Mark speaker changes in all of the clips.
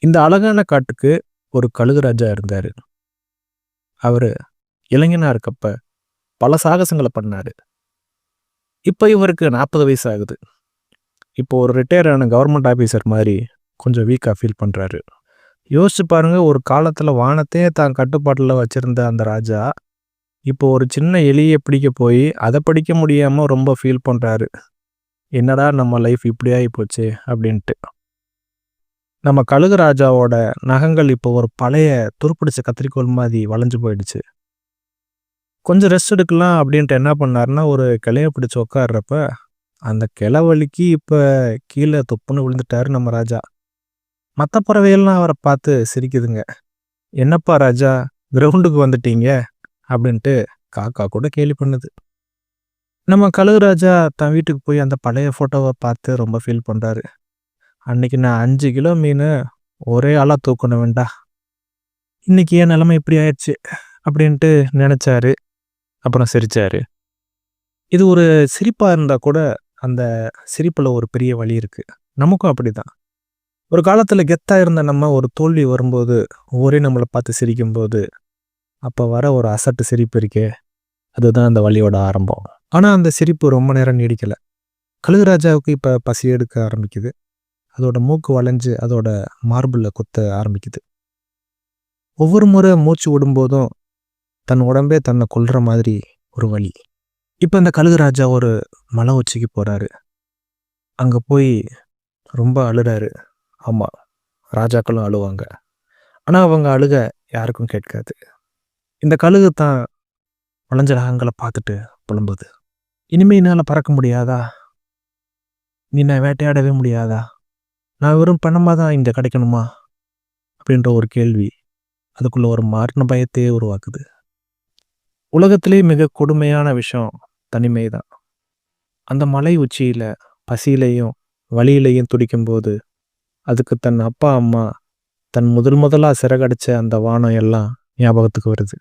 Speaker 1: இந்த அழகான காட்டுக்கு ஒரு கழுகு ராஜா இருந்தாரு. அவரு இளைஞனா இருக்கப்ப பல சாகசங்கள பண்ணாரு. இப்ப இவருக்கு 40 வயசு ஆகுது. இப்போ ஒரு ரிட்டயர் ஆன கவர்மெண்ட் ஆபீசர் மாரி கொஞ்சம் வீக்கா ஃபீல் பண்றாரு. யோசிச்சு பாருங்க, ஒரு காலத்துல வானத்தையே தான் கட்டுப்பாட்டுல வச்சிருந்த அந்த ராஜா, இப்போ ஒரு சின்ன எலிய பிடிக்க போயி, அத பிடிக்க முடியாம ரொம்ப ஃபீல் பண்றாரு. என்னடா நம்ம லைஃப் இப்படி ஆயிப்போச்சே! அப்படின்ட்டு. நம்ம கழுகு ராஜாவோட நகங்கள் இப்போ ஒரு பழைய துருப்பிடிச்ச கத்தரிக்கோல் மாரி வளைஞ்சு போயிடுச்சு. கொஞ்சம் ரெஸ்ட் எடுக்கலாம் அப்படின்ட்டு என்ன பண்ணாருன்னா, ஒரு கிளைய பிடிச்சு உட்கார்றப்ப, அந்த கிளை வலிக்கு இப்ப கீழ தொப்புன்னு விழுந்துட்டாரு நம்ம ராஜா. மத்த பறவைகள்லாம் அவர பார்த்து சிரிக்குதுங்க. "என்னப்பா ராஜா, கிரவுண்டுக்கு வந்துட்டீங்க?" அப்படின்ட்டு காக்கா கூட கேலி பண்ணுது. நம்ம கழுகு ராஜா தன் வீட்டுக்கு போய் அந்த பழைய ஃபோட்டோவ பார்த்து ரொம்ப ஃபீல் பண்றாரு. "அன்னைக்கு நான் 5 கிலோ மீனு ஒரே ஆளா தூக்குனவன்டா. இன்னைக்கு என் நிலைமை இப்படி ஆயிடுச்சு." அப்படின்ட்டு நெனச்சாரு. அப்புறம் சிரிச்சாரு. இது ஒரு சிரிப்பா இருந்தா கூட, அந்த சிரிப்புல ஒரு பெரிய வலி இருக்கு. நமக்கும் அப்படிதான். ஒரு காலத்துல கெத்தா இருந்த நம்ம ஒரு தோல்வி வரும்போது, ஊரே நம்மள பார்த்து சிரிக்கும்போது, அப்ப வர ஒரு அசட்டு சிரிப்பு இருக்கே, அதுதான் அந்த வலியோட ஆரம்பம். ஆனா அந்த சிரிப்பு ரொம்ப நேரம் நீடிக்கல. கழுகு ராஜாவுக்கு இப்ப பசி எடுக்க ஆரம்பிக்குது. அதோட மூக்கு வளைஞ்சு அதோட மார்புல குத்த ஆரம்பிக்குது. ஒவ்வொரு முறை மூச்சு விடும்போதும், தன் உடம்பே தன்னை கொல்ற மாதிரி ஒரு வலி. இப்ப இந்த கழுகு ராஜா ஒரு மலை உச்சிக்கு போறாரு. அங்க போய் ரொம்ப அழுறாரு. ஆமா, ராஜாக்களும் அழுவாங்க. ஆனா அவங்க அழுக யாருக்கும் கேட்காது. இந்த கழுகு தான் வளைஞ்ச நகங்கள பார்த்துட்டு புலம்புது. "இனிமே என்னால பறக்க முடியாதா? நீ என்ன வேட்டையாடவே முடியாதா? நான் வெறும் பிணமா தான் இங்க கிடைக்கணுமா?" அப்படின்ற ஒரு கேள்வி அதுக்குள்ள ஒரு மரண பயத்தையே உருவாக்குது. உலகத்திலே மிக கொடுமையான விஷயம் தனிமைதான். அந்த மலை உச்சியில பசியிலையும் வலியிலையும் துடிக்கும்போது, அதுக்கு தன் அப்பா, அம்மா, தன் முதலா சிறகடிச்ச அந்த வானம் எல்லாம் ஞாபகத்துக்கு வருது.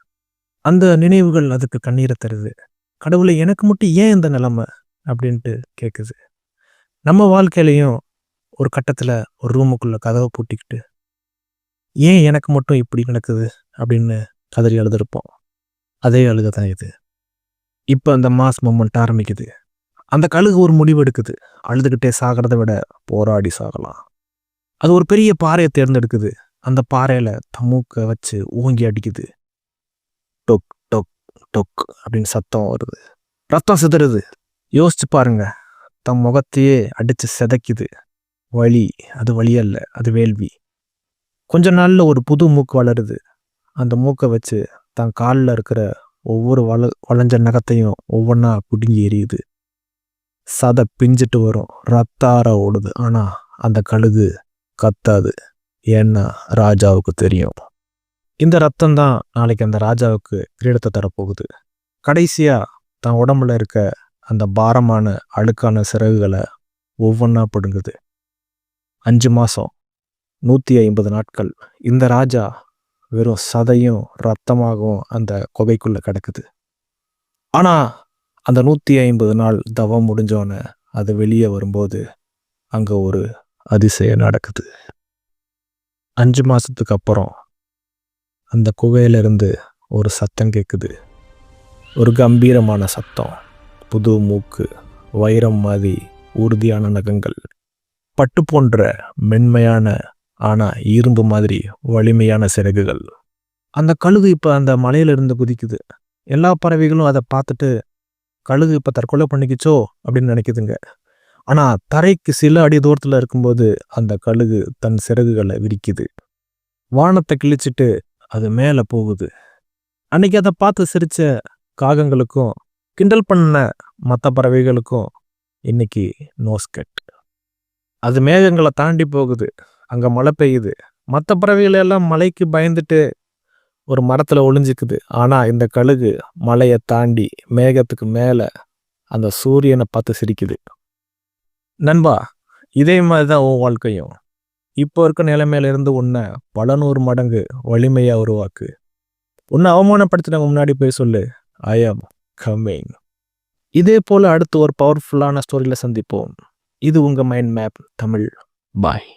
Speaker 1: அந்த நினைவுகள் அதுக்கு கண்ணீர தருது. "கடவுளே, எனக்கு மட்டும் ஏன் இந்த நிலைமை?" அப்படின்ட்டு கேட்குது. நம்ம வாழ்க்கையிலயும் ஒரு கட்டத்துல ஒரு ரூமுக்குள்ள கதவை பூட்டிக்கிட்டு, "ஏன் எனக்கு மட்டும் இப்படி நடக்குது?" அப்படின்னு கதறி அழுதுருப்போம். அதே அழுகை தான் இது. இப்ப அந்த மாஸ் மூமெண்ட் ஆரம்பிக்குது. அந்த கழுகு ஒரு முடிவு எடுக்குது. அழுதுகிட்டே சாகிறத விட போராடி சாகலாம். அது ஒரு பெரிய பாறையை தேர்ந்தெடுக்குது. அந்த பாறையில தன் மூக்க வச்சு ஓங்கி அடிக்குது. டொக் டொக் டொக் அப்படின்னு சத்தம் வருது. ரத்தம் சிதறுது. யோசிச்சு பாருங்க, தன் முகத்தையே அடிச்சு சிதைக்குது. வலி, அது வலி அல்ல, அது வேள்வி. கொஞ்ச நாள்ல ஒரு புது மூக்கு வளருது. அந்த மூக்கை வச்சு தன் காலில் இருக்கிற ஒவ்வொரு வளைஞ்ச நகத்தையும் ஒவ்வொன்றா பிடுங்கி எரியுது. சதை பிஞ்சிட்டு வரும், ரத்தார ஓடுது. ஆனா அந்த கழுகு கத்தாது. ஏன்னா ராஜாவுக்கு தெரியும், இந்த ரத்தம் தான் நாளைக்கு அந்த ராஜாவுக்கு கிரீடத்தை தரப்போகுது. கடைசியா தன் உடம்புல இருக்க அந்த பாரமான அழுக்கான சிறகுகளை ஒவ்வொன்றா பிடுங்குது. 5 மாசம், 150 நாட்கள் இந்த ராஜா வெறும் சதையும் ரத்தமாகவும் அந்த குகைக்குள்ள கிடக்குது. ஆனா அந்த 150 நாள் தவம் முடிஞ்சோன்னு அது வெளியே வரும்போது அங்க ஒரு அதிசயம் நடக்குது. 5 மாசத்துக்கு அப்புறம் அந்த குகையிலிருந்து ஒரு சத்தம் கேட்குது. ஒரு கம்பீரமான சத்தம். புது மூக்கு, வைரம் மாதிரி உறுதியான நகங்கள், பட்டு போன்ற மென்மையான ஆனா இரும்பு மாதிரி வலிமையான சிறகுகள். அந்த கழுகு இப்ப அந்த மலையிலிருந்து குதிக்குது. எல்லா பறவைகளும் அதை பார்த்துட்டு, கழுகு இப்ப தற்கொலை பண்ணிக்கிச்சோ அப்படின்னு நினைக்குதுங்க. ஆனா தரைக்கு சில அடி தூரத்துல இருக்கும்போது அந்த கழுகு தன் சிறகுகளை விரிக்குது. வானத்தை கிழிச்சிட்டு அது மேல போகுது. அன்னைக்கு அதை பார்த்து சிரிச்ச காகங்களுக்கும் கிண்டல் பண்ண மற்ற பறவைகளுக்கும் இன்னைக்கு நோஸ்கட். அது மேகங்களை தாண்டி போகுது. அங்க மழை பெய்யுது. மற்ற பறவைகள் எல்லாம் மழைக்கு பயந்துட்டு ஒரு மரத்துல ஒளிஞ்சுக்குது. ஆனா இந்த கழுகு மலையை தாண்டி மேகத்துக்கு மேல அந்த சூரியனை பார்த்து சிரிக்குது. நண்பா, இதே மாதிரிதான் உன் வாழ்க்கையும். இப்போ இருக்க நிலைமையில இருந்து உன்னை பல 100 மடங்கு வலிமையா உருவாக்கு. உன்னை அவமானப்படுத்தினவங்க முன்னாடி போய் சொல்லு, ஐ ஆம் கம்மிங். இதே போல அடுத்து ஒரு பவர்ஃபுல்லான ஸ்டோரியில சந்திப்போம். இது உங்க மைண்ட் மேப் தமிழ். பாய்.